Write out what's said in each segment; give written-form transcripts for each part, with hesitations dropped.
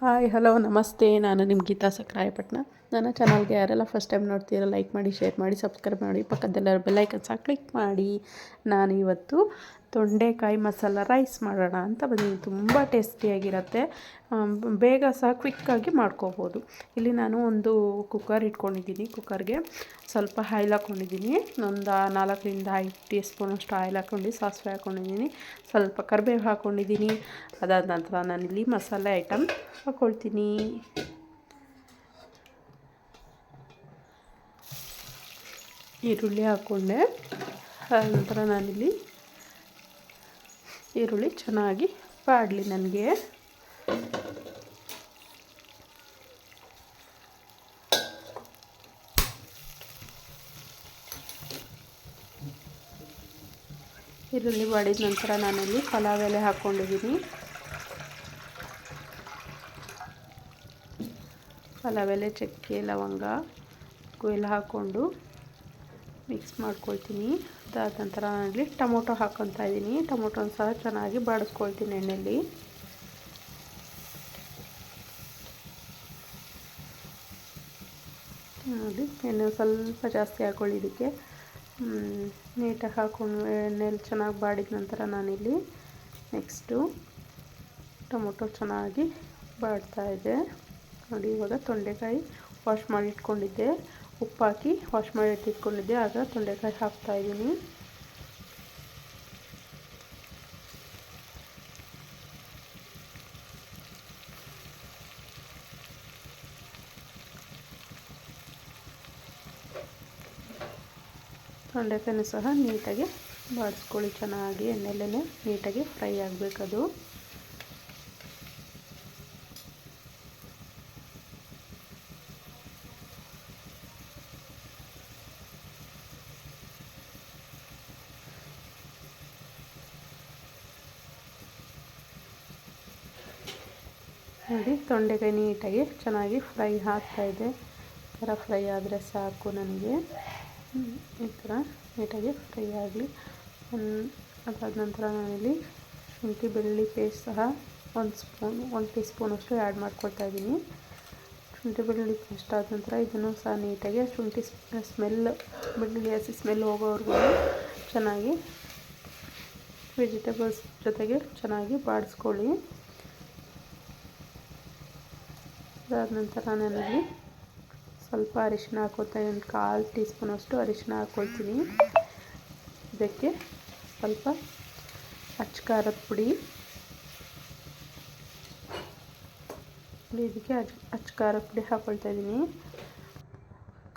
Hi hello ನಮಸ್ತೆ. ನಾನು ನಿಮ್ಮ ಗೀತಾ ಸಕ್ರಾಯಪಟ್ಟಣ. ನನ್ನ ಚಾನಲ್ಗೆ ಯಾರೆಲ್ಲ ಫಸ್ಟ್ ಟೈಮ್ ನೋಡ್ತೀರ ಲೈಕ್ ಮಾಡಿ, ಶೇರ್ ಮಾಡಿ, ಸಬ್ಸ್ಕ್ರೈಬ್ ಮಾಡಿ, ಪಕ್ಕದೆಲ್ಲರ ಬೆಲ್ಲೈಕನ್ ಸಹ ಕ್ಲಿಕ್ ಮಾಡಿ. ನಾನು ಇವತ್ತು ತೊಂಡೆಕಾಯಿ ಮಸಾಲ ರೈಸ್ ಮಾಡೋಣ ಅಂತ ಬಂದಿದ್ದೀನಿ. ತುಂಬ ಟೇಸ್ಟಿಯಾಗಿರುತ್ತೆ, ಬೇಗ ಸಹ ಕ್ವಿಕ್ಕಾಗಿ ಮಾಡ್ಕೋಬೋದು. ಇಲ್ಲಿ ನಾನು ಒಂದು ಕುಕ್ಕರ್ ಇಟ್ಕೊಂಡಿದ್ದೀನಿ. ಕುಕ್ಕರ್ಗೆ ಸ್ವಲ್ಪ ಆಯಿಲ್ ಹಾಕ್ಕೊಂಡಿದ್ದೀನಿ. ಒಂದು 4ರಿಂದ 5 ಟೀ ಸ್ಪೂನಷ್ಟು ಆಯಿಲ್ ಹಾಕ್ಕೊಂಡು ಸಾಸಿವೆ ಹಾಕ್ಕೊಂಡಿದ್ದೀನಿ. ಸ್ವಲ್ಪ ಕರಿಬೇವು ಹಾಕ್ಕೊಂಡಿದ್ದೀನಿ. ಅದಾದ ನಂತರ ನಾನಿಲ್ಲಿ ಮಸಾಲೆ ಐಟಮ್ ಹಾಕ್ಕೊಳ್ತೀನಿ. ಈರುಳ್ಳಿ ಹಾಕ್ಕೊಂಡೆ. ನಂತರ ನಾನಿಲ್ಲಿ ಈರುಳ್ಳಿ ಚೆನ್ನಾಗಿ ಬಾಡಲಿ ನನಗೆ. ಈರುಳ್ಳಿ ಬಾಡಿದ ನಂತರ ನಾನಿಲ್ಲಿ ಪಲಾವ್ ಎಲೆ ಹಾಕ್ಕೊಂಡಿದ್ದೀನಿ. ಪಲಾವ್ ಎಲೆ, ಚಕ್ಕೆ, ಲವಂಗ ಎಲ್ಲ ಹಾಕ್ಕೊಂಡು ಮಿಕ್ಸ್ ಮಾಡ್ಕೊಳ್ತೀನಿ. ಅದಾದ ನಂತರ ನಾನಿಲ್ಲಿ ಟೊಮೊಟೊ ಹಾಕ್ಕೊತಾ ಇದ್ದೀನಿ. ಟೊಮೊಟೊನ ಸಹ ಚೆನ್ನಾಗಿ ಬಾಡಿಸ್ಕೊಳ್ತೀನಿ ಎಣ್ಣೆಯಲ್ಲಿ. ನೋಡಿ, ಎಣ್ಣೆ ಸ್ವಲ್ಪ ಜಾಸ್ತಿ ಹಾಕ್ಕೊಳ್ಳಿ ಇದಕ್ಕೆ. ನೀಟಾಗಿ ಹಾಕ್ಕೊಂಡು ಎಣ್ಣೆಯಲ್ಲಿ ಚೆನ್ನಾಗಿ ಬಾಡಿದ ನಂತರ ನಾನಿಲ್ಲಿ ನೆಕ್ಸ್ಟು ಟೊಮೊಟೊ ಚೆನ್ನಾಗಿ ಬಾಡ್ತಾಯಿದೆ. ನೋಡಿ, ಇವಾಗ ತೊಂಡೆಕಾಯಿ ವಾಶ್ ಮಾಡಿ ಇಟ್ಕೊಂಡಿದ್ದೆ, ಉಪ್ಪು ಹಾಕಿ ವಾಶ್ ಮಾಡಿ ಇಟ್ಕೊಂಡಿದ್ದೆ, ಆಗ ತೊಂಡೆಕಾಯಿ ಹಾಕ್ತಾಯಿದ್ದೀನಿ. ತೊಂಡೆಕಾಯಿನೂ ಸಹ ನೀಟಾಗಿ ಬಾಡಿಸ್ಕೊಳ್ಳಿ. ಚೆನ್ನಾಗಿ ಎಣ್ಣೆಲ್ಲೇ ನೀಟಾಗಿ ಫ್ರೈ ಆಗಬೇಕದು. ನೋಡಿ, ತೊಂಡೆಕಾಯಿ ನೀಟಾಗಿ ಚೆನ್ನಾಗಿ ಫ್ರೈ ಆಗ್ತಾಯಿದೆ. ಈ ಥರ ಫ್ರೈ ಆದರೆ ಸಾಕು ನನಗೆ. ಈ ಥರ ನೀಟಾಗಿ ಫ್ರೈ ಆಗಲಿ. ಅದಾದ ನಂತರ ನಾನಿಲ್ಲಿ ಶುಂಠಿ ಬೆಳ್ಳುಳ್ಳಿ ಪೇಸ್ಟ್ ಸಹ 1 ಟೀ ಸ್ಪೂನಷ್ಟು ಆ್ಯಡ್ ಮಾಡ್ಕೊಳ್ತಾ ಇದ್ದೀನಿ. ಶುಂಠಿ ಬೆಳ್ಳುಳ್ಳಿ ಪೇಸ್ಟ್ ಆದ ನಂತರ ಇದನ್ನು ಸಹ ನೀಟಾಗಿ ಶುಂಠಿ ಬೆಳ್ಳುಳ್ಳಿ ಹಸಿ ಸ್ಮೆಲ್ ಹೋಗೋವರೆಗೂ ಚೆನ್ನಾಗಿ ವೆಜಿಟೇಬಲ್ಸ್ ಜೊತೆಗೆ ಚೆನ್ನಾಗಿ ಬಾಡಿಸ್ಕೊಳ್ಳಿ. ಅದಾದ ನಂತರ ನಾನಿಲ್ಲಿ ಸ್ವಲ್ಪ ಅರಿಶಿನ ಹಾಕ್ಕೊಳ್ತಾ ಇದ್ದೀನಿ. 1/4 ಟೀ ಸ್ಪೂನಷ್ಟು ಅರಿಶಿನ ಹಾಕ್ಕೊಳ್ತೀನಿ. ಇದಕ್ಕೆ ಸ್ವಲ್ಪ ಅಚ್ಚ ಪುಡಿ, ಇದಕ್ಕೆ ಅಚ್ಚ ಖಾರದ ಪುಡಿ ಹಾಕ್ಕೊಳ್ತಾ ಇದ್ದೀನಿ.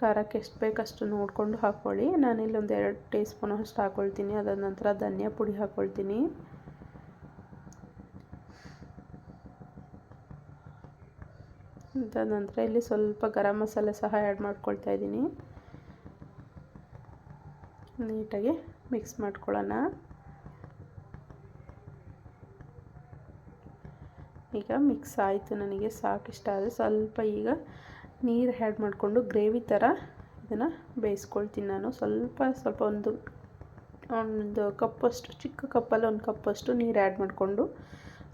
ಖಾರಕ್ಕೆ ಎಷ್ಟು ಬೇಕಷ್ಟು ನೋಡಿಕೊಂಡು ಹಾಕ್ಕೊಳ್ಳಿ. ನಾನಿಲ್ಲಿ ಒಂದು 2 ಟೀ ಸ್ಪೂನಷ್ಟು ಹಾಕ್ಕೊಳ್ತೀನಿ. ಅದಾದ ನಂತರ ಧನಿಯಾ ಪುಡಿ ಹಾಕ್ಕೊಳ್ತೀನಿ. ಅದಾದ ನಂತರ ಇಲ್ಲಿ ಸ್ವಲ್ಪ ಗರಂ ಮಸಾಲೆ ಸಹ ಆ್ಯಡ್ ಮಾಡ್ಕೊಳ್ತಾ ಇದ್ದೀನಿ. ನೀಟಾಗಿ ಮಿಕ್ಸ್ ಮಾಡ್ಕೊಳ್ಳೋಣ. ಈಗ ಮಿಕ್ಸ್ ಆಯಿತು, ನನಗೆ ಸಾಕಿಷ್ಟ ಆದರೆ ಸ್ವಲ್ಪ ಈಗ ನೀರು ಆ್ಯಡ್ ಮಾಡಿಕೊಂಡು ಗ್ರೇವಿ ಥರ ಇದನ್ನು ಬೇಯಿಸ್ಕೊಳ್ತೀನಿ ನಾನು. ಸ್ವಲ್ಪ ಒಂದು ಕಪ್ಪಷ್ಟು, ಚಿಕ್ಕ ಕಪ್ಪಲ್ಲಿ 1 ಕಪ್ಪಷ್ಟು ನೀರು ಆ್ಯಡ್ ಮಾಡಿಕೊಂಡು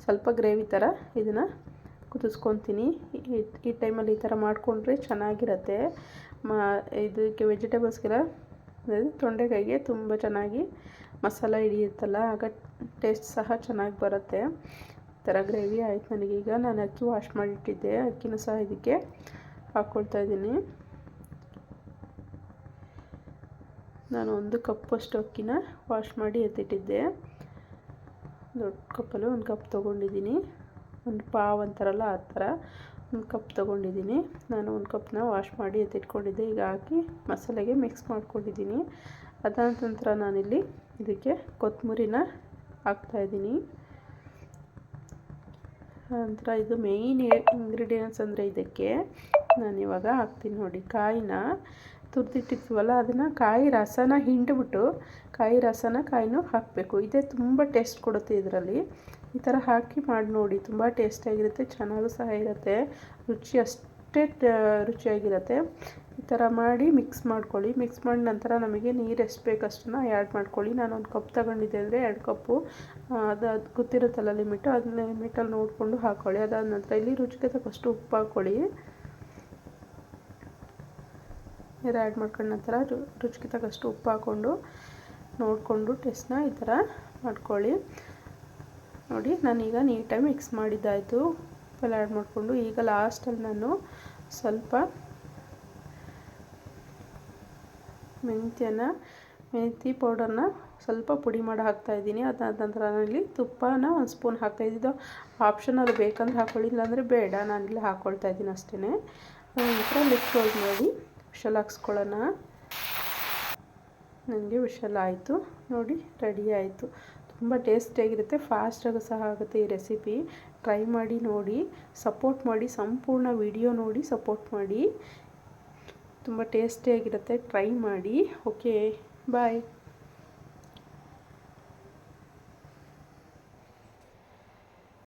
ಸ್ವಲ್ಪ ಗ್ರೇವಿ ಥರ ಇದನ್ನು ಕುದಿಸ್ಕೊತೀನಿ. ಈ ಟೈಮಲ್ಲಿ ಈ ಥರ ಮಾಡಿಕೊಂಡ್ರೆ ಚೆನ್ನಾಗಿರುತ್ತೆ. ಇದಕ್ಕೆ ವೆಜಿಟೇಬಲ್ಸ್ಗೆಲ್ಲ, ಅದಾയത് ತೊಂಡೆಕಾಯಿಗೆ ತುಂಬ ಚೆನ್ನಾಗಿ ಮಸಾಲ ಹಿಡಿಯುತ್ತಲ್ಲ, ಆಗ ಟೇಸ್ಟ್ ಸಹ ಚೆನ್ನಾಗಿ ಬರುತ್ತೆ. ಈ ಥರ ಗ್ರೇವಿ ಆಯಿತು ನನಗೀಗ. ನಾನು ಅಕ್ಕಿ ವಾಶ್ ಮಾಡಿಟ್ಟಿದ್ದೆ, ಅಕ್ಕಿನೂ ಸಹ ಇದಕ್ಕೆ ಹಾಕ್ಕೊಳ್ತಾ ಇದ್ದೀನಿ. ನಾನು 1 ಕಪ್ಪಷ್ಟು ಅಕ್ಕಿನ ವಾಶ್ ಮಾಡಿ ಎತ್ತಿಟ್ಟಿದ್ದೆ. ದೊಡ್ಡ ಕಪ್ಪಲ್ಲಿ 1 ಕಪ್ ತೊಗೊಂಡಿದ್ದೀನಿ. ಒಂದು ಪಾವ್ ಅಂತಾರಲ್ಲ ಆ ಥರ 1 ಕಪ್ ತೊಗೊಂಡಿದ್ದೀನಿ. ನಾನು 1 ಕಪ್ನ ವಾಶ್ ಮಾಡಿ ಎತ್ತಿಟ್ಕೊಂಡಿದ್ದೆ. ಈಗ ಹಾಕಿ ಮಸಾಲೆಗೆ ಮಿಕ್ಸ್ ಮಾಡ್ಕೊಂಡಿದ್ದೀನಿ. ಅದಾದ ನಂತರ ನಾನಿಲ್ಲಿ ಇದಕ್ಕೆ ಕೊತ್ತಂಬರಿನ ಹಾಕ್ತಾಯಿದ್ದೀನಿ. ನಂತರ ಇದು ಮೇಯ್ನ್ ಇಂಗ್ರೀಡಿಯೆಂಟ್ಸ್ ಅಂದರೆ ಇದಕ್ಕೆ ನಾನಿವಾಗ ಹಾಕ್ತೀನಿ ನೋಡಿ, ಕಾಯಿನ ತುರಿದಿಟ್ಟಿರ್ತೀವಲ್ಲ, ಅದನ್ನು ಕಾಯಿ ರಸನ ಹಿಂಡ್ಬಿಟ್ಟು ಕಾಯಿನೂ ಹಾಕಬೇಕು. ಇದೇ ತುಂಬ ಟೇಸ್ಟ್ ಕೊಡುತ್ತೆ ಇದರಲ್ಲಿ. ಈ ಥರ ಹಾಕಿ ಮಾಡಿ ನೋಡಿ, ತುಂಬ ಟೇಸ್ಟಿಯಾಗಿರುತ್ತೆ, ಚೆನ್ನಾಗೂ ಸಹ ಇರುತ್ತೆ. ರುಚಿ ಅಷ್ಟೇ ರುಚಿಯಾಗಿರುತ್ತೆ. ಈ ಈ ಥರ ಮಾಡಿ ಮಿಕ್ಸ್ ಮಾಡ್ಕೊಳ್ಳಿ. ಮಿಕ್ಸ್ ಮಾಡಿದ ನಂತರ ನಮಗೆ ನೀರು ಎಷ್ಟು ಬೇಕು ಅಷ್ಟನ್ನು ಆ್ಯಡ್ ಮಾಡ್ಕೊಳ್ಳಿ. ನಾನು ಒಂದು ಕಪ್ ತಗೊಂಡಿದ್ದೆ ಅಂದರೆ 2 ಕಪ್ಪು ಅದು ಗೊತ್ತಿರುತ್ತಲ್ಲ ಲಿಮಿಟು, ಅದನ್ನ ಲಿಮಿಟಲ್ಲಿ ನೋಡಿಕೊಂಡು ಹಾಕ್ಕೊಳ್ಳಿ. ಅದಾದ ನಂತರ ಇಲ್ಲಿ ರುಚಿಗೆ ತಕ್ಕಷ್ಟು ಉಪ್ಪು ಹಾಕ್ಕೊಳ್ಳಿ. ನೀರು ಆ್ಯಡ್ ಮಾಡ್ಕೊಂಡ ನಂತರ ರುಚಿಗೆ ತಕ್ಕಷ್ಟು ಉಪ್ಪು ಹಾಕ್ಕೊಂಡು ನೋಡಿಕೊಂಡು ಟೇಸ್ಟ್ನ ಈ ಥರ ಮಾಡ್ಕೊಳ್ಳಿ. ನೋಡಿ ನಾನೀಗ ನೀಟಾಗಿ ಮಿಕ್ಸ್ ಮಾಡಿದ್ದಾಯಿತು. ಉಪ್ಪೆಲ್ಲ ಆ್ಯಡ್ ಮಾಡಿಕೊಂಡು ಈಗ ಲಾಸ್ಟಲ್ಲಿ ನಾನು ಸ್ವಲ್ಪ ಮೆಂತಿ ಪೌಡರ್ನ ಸ್ವಲ್ಪ ಪುಡಿ ಮಾಡಿ ಹಾಕ್ತಾಯಿದ್ದೀನಿ. ಅದಾದ ನಂತರ ನಾನಿಲ್ಲಿ ತುಪ್ಪನ 1 ಸ್ಪೂನ್ ಹಾಕ್ತಾಯಿದ್ದು ಆಪ್ಷನಲ್, ಬೇಕಂದ್ರೆ ಹಾಕ್ಕೊಳ್ಳಿ, ಇಲ್ಲಾಂದರೆ ಬೇಡ. ನಾನಿಲ್ಲಿ ಹಾಕ್ಕೊಳ್ತಾ ಇದ್ದೀನಿ ಅಷ್ಟೇ. ನಂತರ ಲಿಡ್ ಕ್ಲೋಸ್ ಮಾಡಿ ವಿಷಲ್ ಹಾಕ್ಸ್ಕೊಳ್ಳೋಣ. ನನಗೆ ವಿಷಲ್ ಆಯಿತು ನೋಡಿ, ರೆಡಿ ಆಯಿತು. ತುಂಬ ಟೇಸ್ಟಿಯಾಗಿರುತ್ತೆ, ಫಾಸ್ಟಾಗಿ ಸಹ ಆಗುತ್ತೆ ಈ ರೆಸಿಪಿ. ಟ್ರೈ ಮಾಡಿ ನೋಡಿ, ಸಪೋರ್ಟ್ ಮಾಡಿ, ಸಂಪೂರ್ಣ ವಿಡಿಯೋ ನೋಡಿ ಸಪೋರ್ಟ್ ಮಾಡಿ. ತುಂಬ ಟೇಸ್ಟಿಯಾಗಿರುತ್ತೆ, ಟ್ರೈ ಮಾಡಿ. ಓಕೆ, ಬಾಯ್.